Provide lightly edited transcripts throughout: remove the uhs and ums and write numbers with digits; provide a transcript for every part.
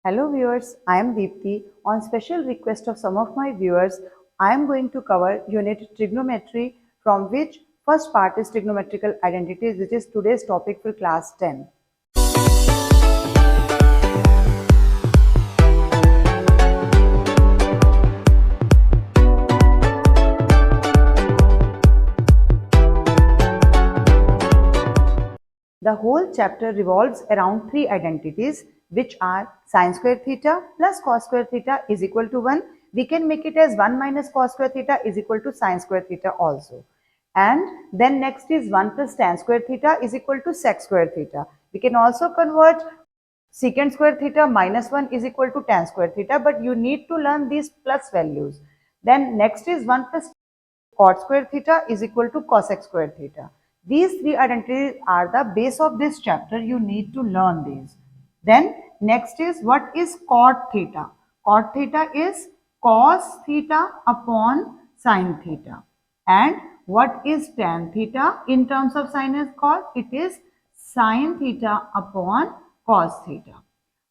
Hello viewers, I am Deepthi. On special request of some of my viewers, I am going to cover unit trigonometry, from which first part is trigonometrical identities, which is today's topic for class 10. The whole chapter revolves around three identities, which are sin square theta plus cos square theta is equal to 1. We can make it as 1 minus cos square theta is equal to sin square theta also. And then next is 1 plus tan square theta is equal to sec square theta. We can also convert secant square theta minus 1 is equal to tan square theta, but you need to learn these plus values. Then next is 1 plus cot square theta is equal to cosec square theta. These three identities are the base of this chapter. You need to learn these. Then next is what is cot theta. Cot theta is cos theta upon sin theta. And what is tan theta in terms of sin and cos? It is sin theta upon cos theta.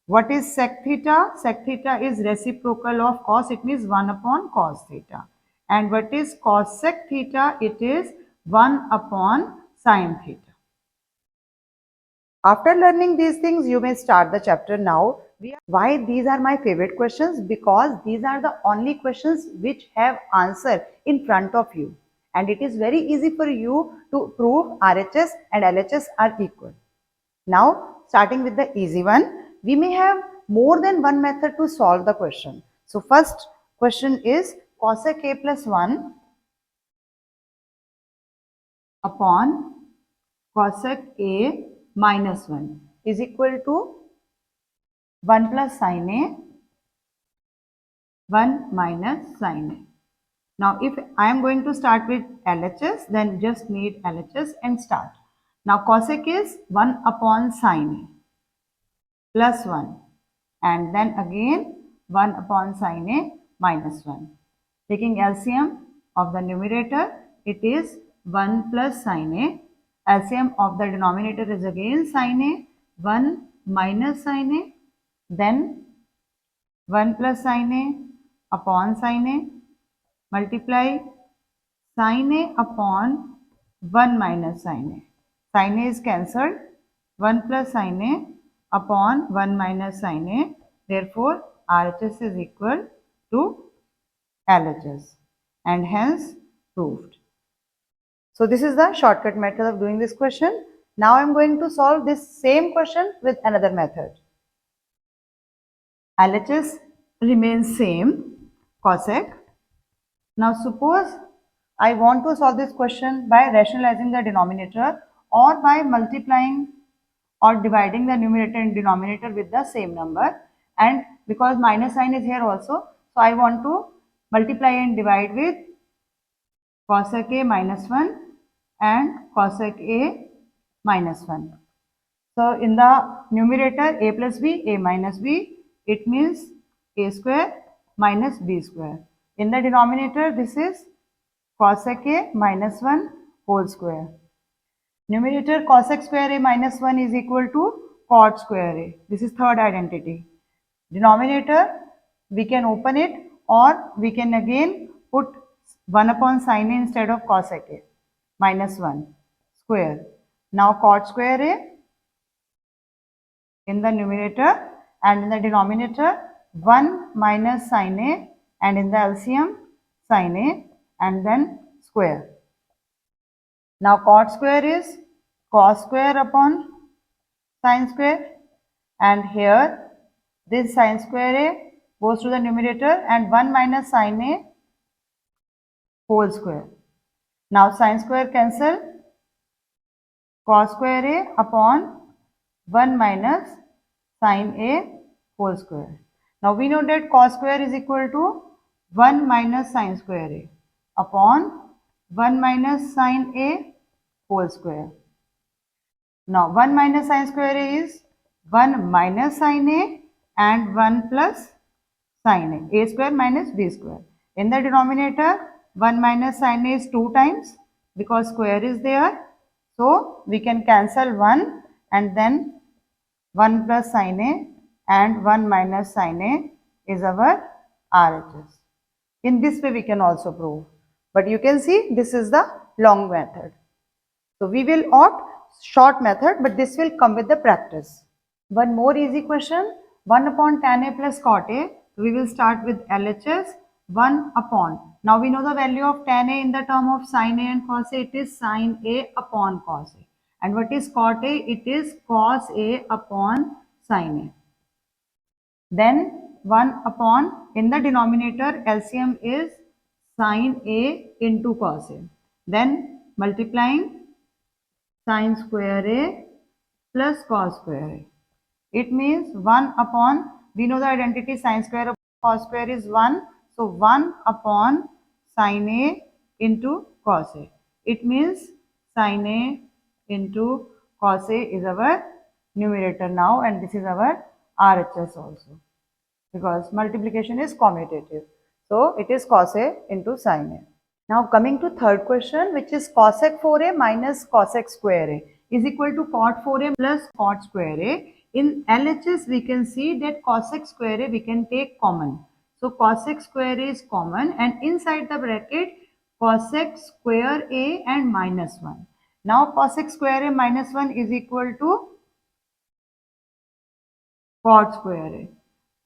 What is sec theta? Sec theta is reciprocal of cos. It means 1 upon cos theta. And what is cosec theta? It is 1 upon sin theta. After learning these things, you may start the chapter now. Why these are my favorite questions? Because these are the only questions which have answer in front of you. And it is very easy for you to prove RHS and LHS are equal. Now, starting with the easy one, we may have more than one method to solve the question. So, first question is cosec A plus 1 upon cosec A minus 1 is equal to 1 plus sin A, 1 minus sin A. Now, if I am going to start with LHS, then just need LHS and start. Now, cosec is 1 upon sin A plus 1, and then again 1 upon sin A minus 1. Taking LCM of the numerator, it is 1 plus sin A. LCM of the denominator is again sin A, 1 minus sin A, then 1 plus sin A upon sin A, multiply sin A upon 1 minus sin A. Sin A is cancelled, 1 plus sin A upon 1 minus sin A. Therefore, RHS is equal to LHS and hence proved. So, this is the shortcut method of doing this question. Now, I am going to solve this same question with another method. LHS remains same, cosec. Now, suppose I want to solve this question by rationalizing the denominator or by multiplying or dividing the numerator and denominator with the same number, and because minus sign is here also, so I want to multiply and divide with cosec A minus 1 and cosec A minus 1. So, in the numerator A plus B, A minus B, it means A square minus B square. In the denominator, this is cosec A minus 1 whole square. Numerator cosec square A minus 1 is equal to cot square A. This is third identity. Denominator, we can open it or we can again put 1 upon sin A instead of cosec A minus 1 square. Now cot square A in the numerator and in the denominator 1 minus sin A, and in the LCM sin A and then square. Now cot square is cos square upon sin square, and here this sin square A goes to the numerator and 1 minus sin A whole square. Now sin square cancel, cos square A upon 1 minus sin A whole square. Now we know that cos square is equal to 1 minus sin square A upon 1 minus sin A whole square. Now 1 minus sin square A is 1 minus sin A and 1 plus sin A square minus B square. In the denominator, 1 minus sin A is 2 times because square is there. So, we can cancel 1 and then 1 plus sin A and 1 minus sin A is our RHS. In this way we can also prove, but you can see this is the long method. So we will opt short method, but this will come with the practice. One more easy question, 1 upon tan A plus cot A. We will start with LHS 1 upon. Now we know the value of tan A in the term of sin A and cos A. It is sin A upon cos A. And what is cot A? It is cos A upon sin A. Then 1 upon, in the denominator LCM is sin A into cos A. Then multiplying sin square A plus cos square A. It means 1 upon, we know the identity sin square of cos square is 1. So 1 upon sin A into cos A. It means sin A into cos A is our numerator now, and this is our RHS also, because multiplication is commutative. So it is cos A into sin A. Now coming to third question, which is cosec 4A minus cosec square A is equal to cot 4A plus cot square A. In LHS we can see that cosec square A we can take common. So cosec square A is common, and inside the bracket cosec square A and minus 1. Now cosec square A minus 1 is equal to cot square A.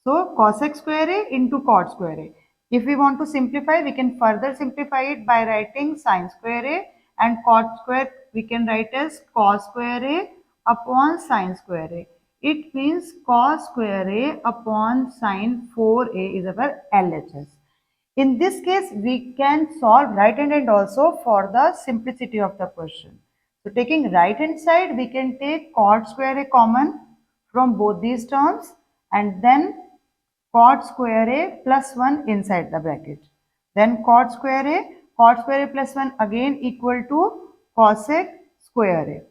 So cosec square A into cot square A. If we want to simplify, we can further simplify it by writing sin square A, and cot square we can write as cos square A upon sin square A. It means cos square A upon sin 4A is our LHS. In this case, we can solve right hand and also for the simplicity of the question. So taking right hand side, we can take cot square A common from both these terms, and then cot square A plus 1 inside the bracket. Then cot square A plus 1 again equal to cosec square A.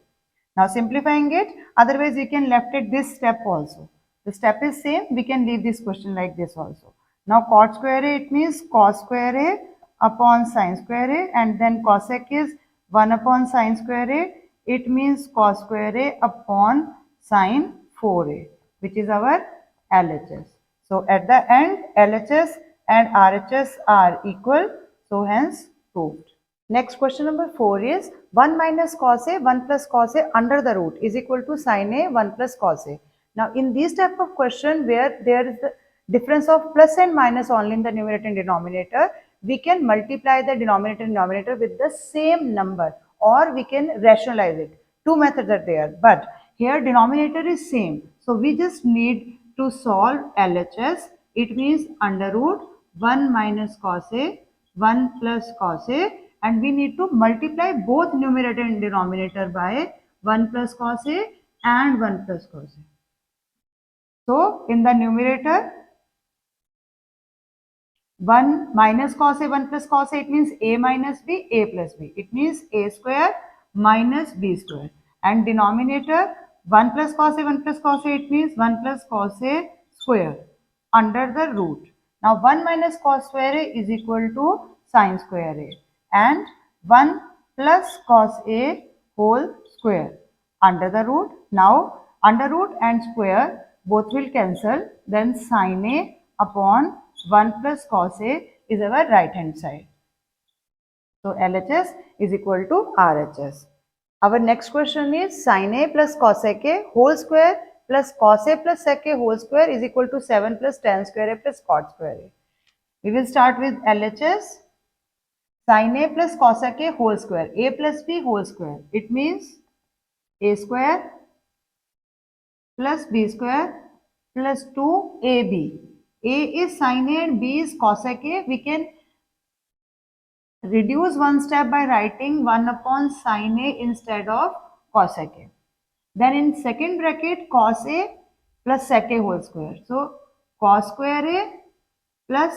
Now simplifying it, otherwise we can left it this step also. The step is same, we can leave this question like this also. Now cot square A, it means cos square A upon sin square A, and then cosec is 1 upon sin square A. It means cos square A upon sin 4A, which is our LHS. So at the end, LHS and RHS are equal, so hence proved. Next question number 4 is 1 minus cos A, 1 plus cos A under the root is equal to sin A, 1 plus cos A. Now in this type of question where there is the difference of plus and minus only in the numerator and denominator, we can multiply the denominator and denominator with the same number, or we can rationalize it. Two methods are there, but here denominator is same. So we just need to solve LHS. It means under root 1 minus cos A, 1 plus cos A, and we need to multiply both numerator and denominator by 1 plus cos A and 1 plus cos A. So in the numerator, 1 minus cos A, 1 plus cos A, it means A minus B, A plus B. It means A square minus B square. And denominator, 1 plus cos A, 1 plus cos A, it means 1 plus cos A square under the root. Now 1 minus cos square A is equal to sin square A, and 1 plus cos A whole square under the root. Now under root and square both will cancel, then sin A upon 1 plus cos A is our right hand side. So LHS is equal to RHS. Our next question is sin A plus cosec A whole square plus cos A plus sec A whole square is equal to 7 plus tan square A plus cot square A. We will start with LHS. Sin A plus cosec A whole square, A plus B whole square. It means A square plus B square plus 2AB. A is sin A and B is cosec A. We can reduce one step by writing 1 upon sin A instead of cosec A. Then in second bracket, cos A plus sec A whole square. So cos square A plus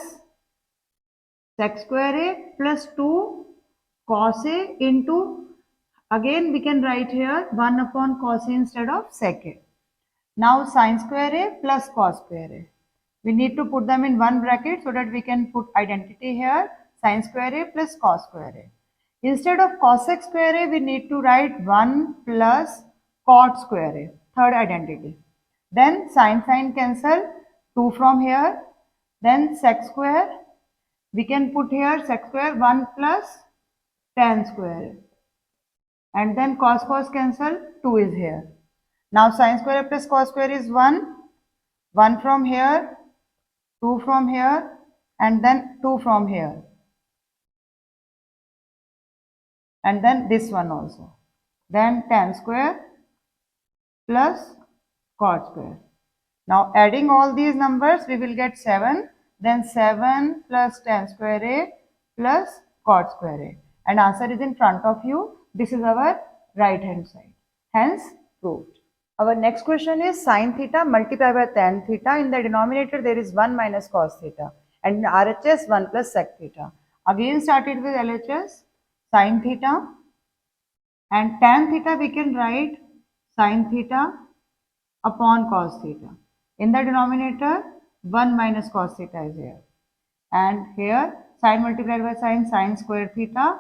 sec square A plus 2 cos A into, again we can write here 1 upon cos A instead of sec A. Now sin square A plus cos square A. We need to put them in one bracket so that we can put identity here, sin square A plus cos square A. Instead of cosec square A, we need to write 1 plus cot square A, third identity. Then sine cancel, 2 from here. Then sec square, we can put here sec square 1 plus tan square. And then cos cancel, 2 is here. Now sine square plus cos square is 1. 1 from here, 2 from here, and then 2 from here. And then this one also. Then tan square plus cot square. Now adding all these numbers, we will get 7. Then 7 plus tan square A plus cot square A. And answer is in front of you. This is our right hand side. Hence proved. Our next question is sin theta multiplied by tan theta. In the denominator there is 1 minus cos theta. And in RHS 1 plus sec theta. Again started with LHS, sin theta. And tan theta we can write sin theta upon cos theta. In the denominator, 1 minus cos theta is here. And here, sin multiplied by sin square theta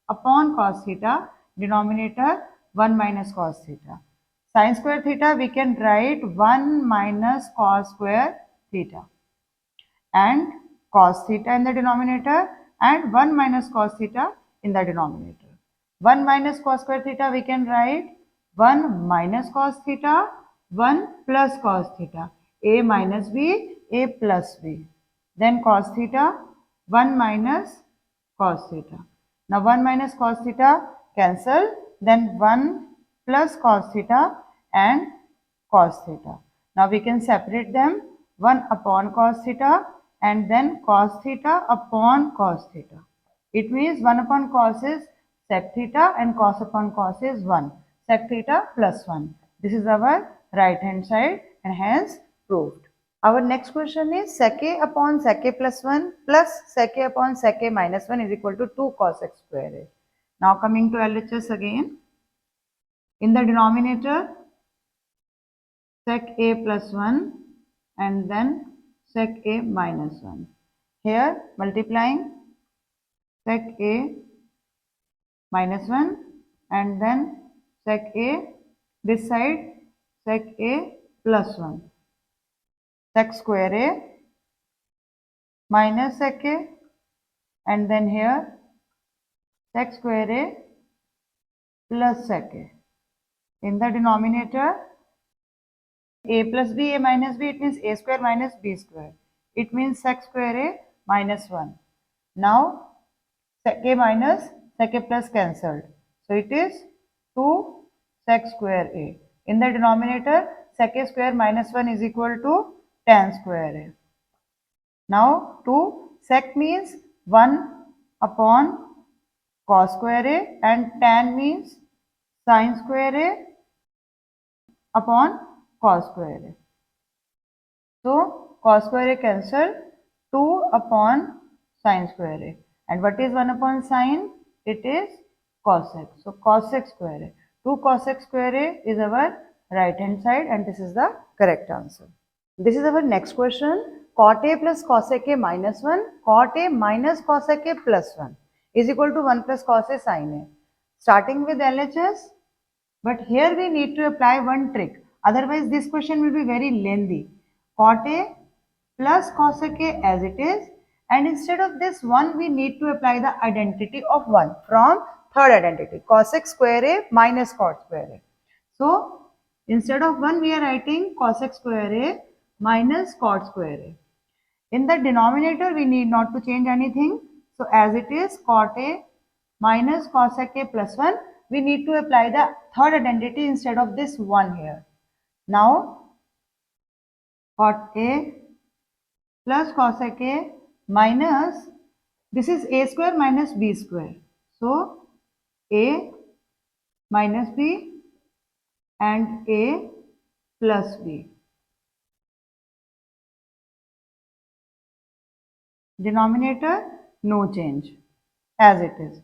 upon cos theta, denominator 1 minus cos theta. Sin square theta, we can write 1 minus cos square theta. And cos theta in the denominator and 1 minus cos theta in the denominator. 1 minus cos square theta, we can write 1 minus cos theta, 1 plus cos theta, a minus b, a plus b. Then cos theta, 1 minus cos theta. Now 1 minus cos theta cancel, then 1 plus cos theta and cos theta. Now we can separate them, 1 upon cos theta and then cos theta upon cos theta. It means 1 upon cos is sec theta and cos upon cos is 1. Sec theta plus 1. This is our right hand side and hence proved. Our next question is sec a upon sec a plus 1 plus sec a upon sec a minus 1 is equal to 2 cos x square a. Now coming to LHS again. In the denominator, sec a plus 1 and then sec a minus 1. Here multiplying sec a minus 1 and then sec a, this side sec a plus 1. Sec square a minus sec a and then here sec square a plus sec a. In the denominator, a plus b, a minus b, it means a square minus b square. It means sec square a minus 1. Now sec a minus sec a plus cancelled. So it is 2 sec square a. In the denominator, sec a square minus 1 is equal to tan square a. Now 2 sec means 1 upon cos square a and tan means sin square a upon cos square a. So cos square a cancel, 2 upon sin square a. And what is 1 upon sin? It is cos x. So cos x square a. 2 cos x square a is our right hand side and this is the correct answer. This is our next question. Cot a plus cosec a minus 1, cot a minus cosec a plus 1 is equal to 1 plus cos a sin a. Starting with LHS, but here we need to apply one trick. Otherwise, this question will be very lengthy. Cot a plus cosec a as it is, and instead of this 1, we need to apply the identity of 1 from third identity, cosec square a minus cot square a. So, instead of 1, we are writing cosec square a minus cot square a. In the denominator, we need not to change anything. So, as it is cot a minus cosec a plus 1, we need to apply the third identity instead of this 1 here. Now, cot a plus cosec a minus, this is a square minus b square. So, a minus b and a plus b. Denominator, no change, as it is.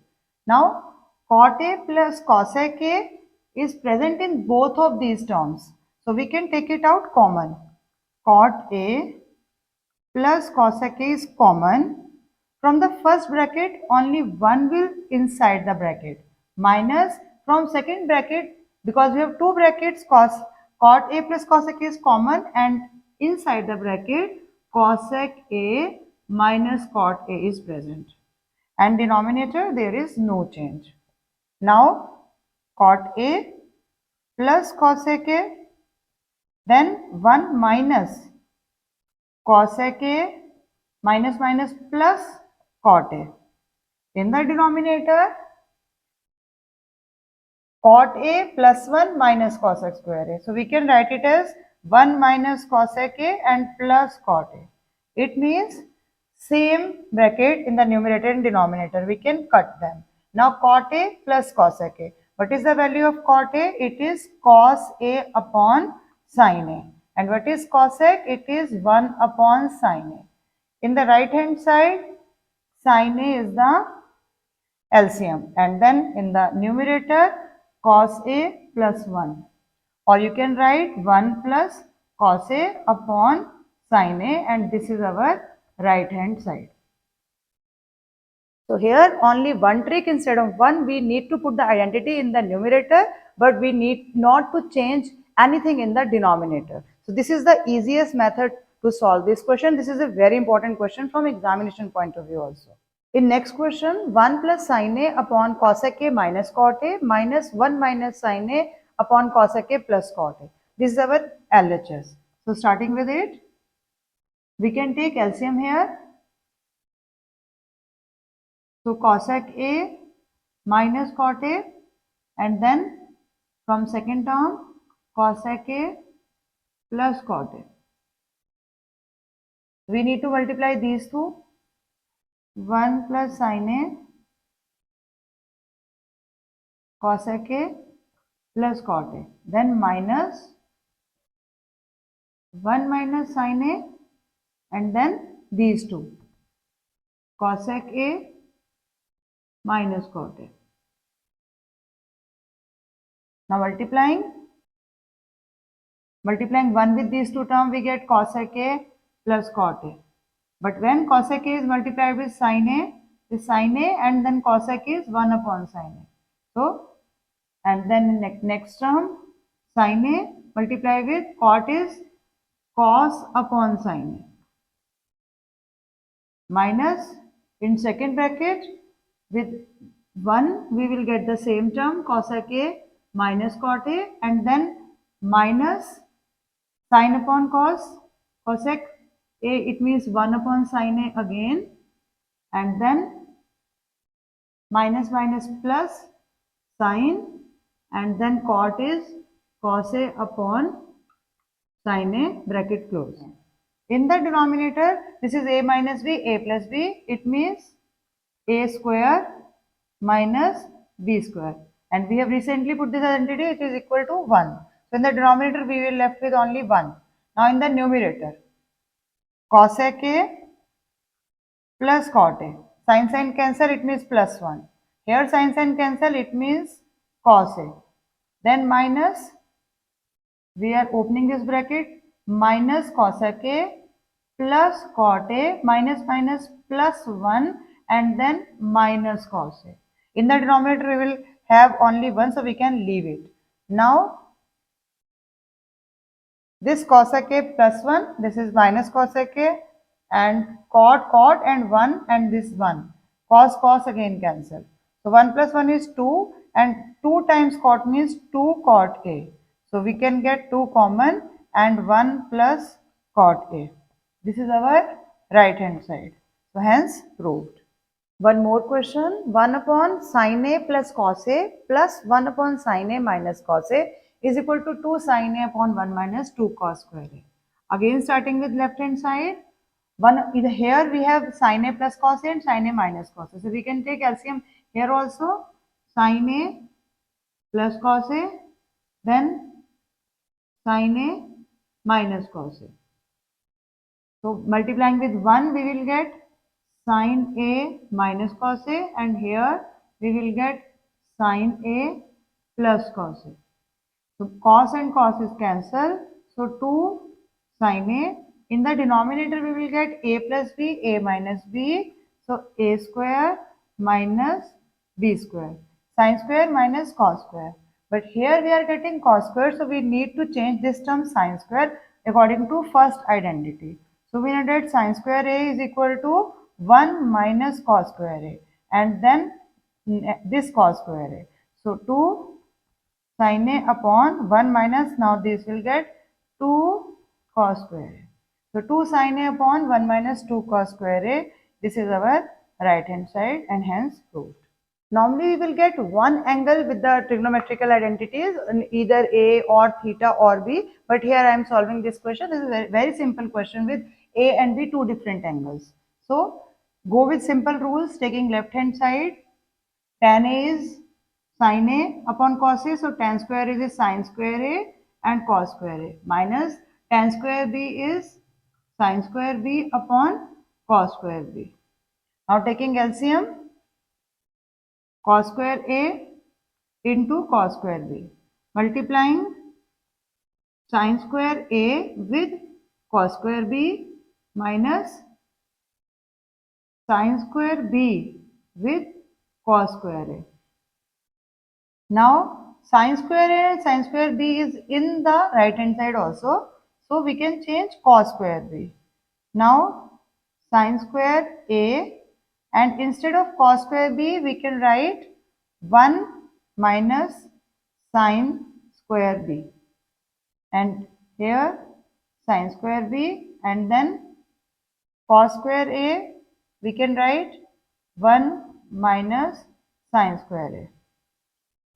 Now, cot a plus cosec a is present in both of these terms. So, we can take it out common. Cot a plus cosec a is common. From the first bracket, only 1 will inside the bracket. Minus from second bracket, because we have two brackets, cos cot A plus cosec A is common, and inside the bracket cosec A minus cot A is present, and denominator there is no change. Now cot A plus cosec A, then 1 minus cosec A minus minus plus cot A. In the denominator, cot A plus 1 minus cosec square A. So we can write it as 1 minus cosec A and plus cot A. It means same bracket in the numerator and denominator. We can cut them. Now cot A plus cosec A. What is the value of cot A? It is cos A upon sin A. And what is cosec? It is 1 upon sin A. In the right hand side, sin A is the LCM, and then in the numerator cos A plus 1, or you can write 1 plus cos A upon sin A, and this is our right hand side. So here only one trick, instead of 1 we need to put the identity in the numerator, but we need not to change anything in the denominator. So this is the easiest method to solve this question. This is a very important question from examination point of view also. In next question, 1 plus sin A upon cosec A minus cot A minus 1 minus sin A upon cosec A plus cot A. This is our LHS. So starting with it, we can take LCM here. So cosec A minus cot A, and then from second term cosec A plus cot A. We need to multiply these two. 1 plus sin A cosec A plus cot A, then minus 1 minus sin A, and then these two, cosec A minus cot A. Now multiplying 1 with these two terms, we get cosec A plus cot A. But when cosec A is multiplied with sin A, the sin A and then cosec is 1 upon sin A. So, and then next term, sin A multiplied with cot is cos upon sin A. Minus, in second bracket, with 1 we will get the same term cosec A minus cot A, and then minus sin upon cos, cosec A, it means 1 upon sin A again, and then minus minus plus sin, and then cot is cos A upon sin A, bracket close. In the denominator, this is A minus B, A plus B, it means A square minus B square, and we have recently put this identity, it is equal to 1. So in the denominator we will left with only 1. Now in the numerator, cosec A plus cot A, sin cancel, it means plus 1. Here sin cancel, it means cos A. Then minus, we are opening this bracket, minus cosec A plus cot A, minus minus plus 1, and then minus cos A. In the denominator we will have only 1, so we can leave it. Now this cosec A plus 1, this is minus cosec A, and cot and 1, and this 1. Cos again cancel. So 1 plus 1 is 2, and 2 times cot means 2 cot A. So we can get 2 common and 1 plus cot A. This is our right hand side. So hence proved. One more question, 1 upon sin A plus cos A plus 1 upon sin A minus cos A is equal to 2 sin A upon 1 minus 2 cos square A. Again starting with left hand side, here we have sin A plus cos A and sin A minus cos A. So we can take LCM here also, sin A plus cos A, then sin A minus cos A. So multiplying with 1 we will get sin A minus cos A, and here we will get sin A plus cos A. So cos and cos is cancelled. So 2 sin A. In the denominator we will get A plus B, A minus B. So A square minus B square. Sin square minus cos square. But here we are getting cos square, so we need to change this term sin square according to first identity. So we know that sin square a is equal to 1 minus cos square a, and then this cos square a. So 2 sin a upon 1 minus, now this will get 2 cos square a. So 2 sin a upon 1 minus 2 cos square a. This is our right hand side and hence proved. Normally we will get one angle with the trigonometrical identities in either A or theta or B, but here I am solving this question. This is a very simple question with A and B, two different angles. So go with simple rules, taking left hand side. Tan A is sin A upon cos A, so tan square is sin square A and cos square A, minus tan square B is sin square B upon cos square B. Now taking LCM, cos square A into cos square B, multiplying sin square A with cos square B minus sin square B with cos square A. Now sin square A and sin square B is in the right hand side also, so we can change cos square B. Now sin square A, and instead of cos square B we can write 1 minus sin square B, and here sin square B, and then cos square A we can write 1 minus sin square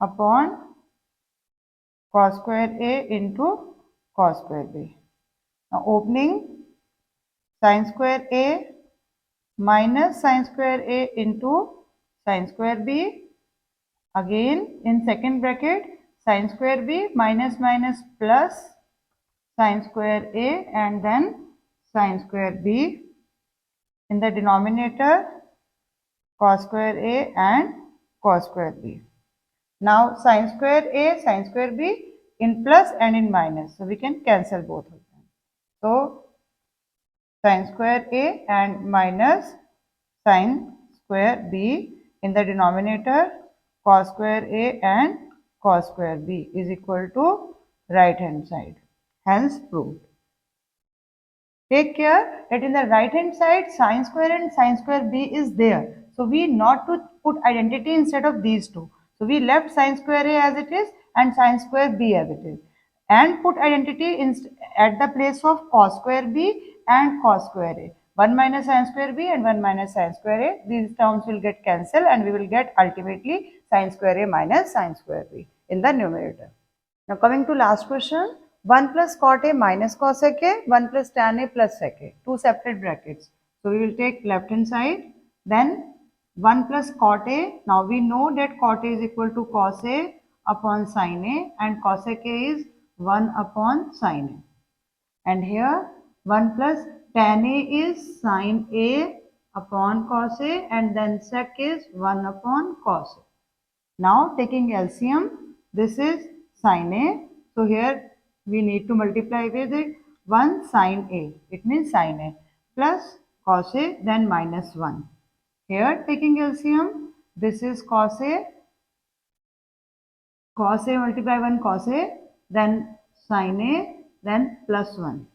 A upon cos square A into cos square B. Now opening sin square A minus sin square A into sin square B, again in second bracket sin square B minus minus plus sin square A, and then sin square B, in the denominator cos square A and cos square B. Now sin square A, sin square B in plus and in minus, so we can cancel both of them. So sin square A and minus sin square B, in the denominator cos square A and cos square B is equal to right hand side, hence proved. Take care that in the right hand side sin square and sin square B is there, so we not to put identity instead of these two. So we left sin square A as it is and sin square B as it is, and put identity at the place of cos square B and cos square A. 1 minus sin square B and 1 minus sin square A. These terms will get cancelled and we will get ultimately sin square A minus sin square B in the numerator. Now coming to last question, 1 plus cot A minus cosec A, 1 plus tan A plus sec A, two separate brackets. So we will take left hand side, then 1 plus cot A. Now we know that cot A is equal to cos A upon sin A and cosec A is 1 upon sin A. And here 1 plus tan A is sin A upon cos A, and then sec is 1 upon cos A. Now taking LCM, this is sin A. So here we need to multiply with it 1 sin A. It means sin A plus cos A, then minus 1. Here taking LCM, this is cos A multiply 1 cos A, then sin A, then plus 1.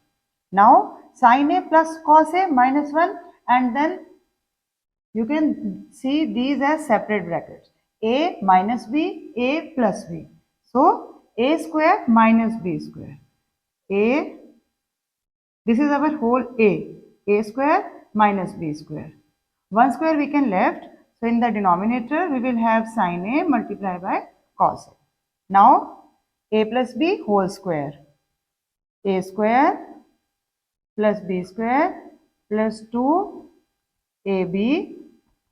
Now sin A plus cos A minus 1, and then you can see these as separate brackets. A minus B, A plus B. So A square minus B square. A, this is our whole A square minus B square. 1 square we can left. So in the denominator we will have sin A multiplied by cos A. Now A plus B whole square. A square plus B square plus 2 AB,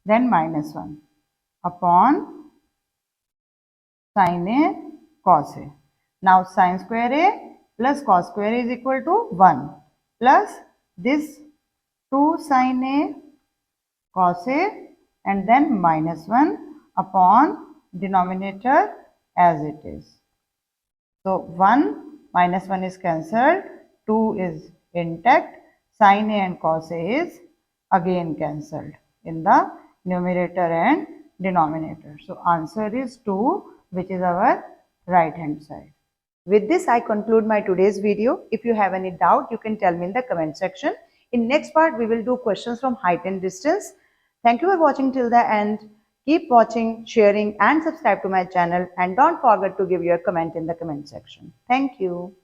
then minus 1 upon sin A cos A. Now sin square A plus cos square A is equal to 1 plus this 2 sin A cos A, and then minus 1 upon denominator as it is. So 1 minus 1 is cancelled, 2 is intact, sin A and cos A is again cancelled in the numerator and denominator. So answer is 2, which is our right hand side. With this, I conclude my today's video. If you have any doubt, you can tell me in the comment section. In next part, we will do questions from height and distance. Thank you for watching till the end. Keep watching, sharing and subscribe to my channel, and don't forget to give your comment in the comment section. Thank you.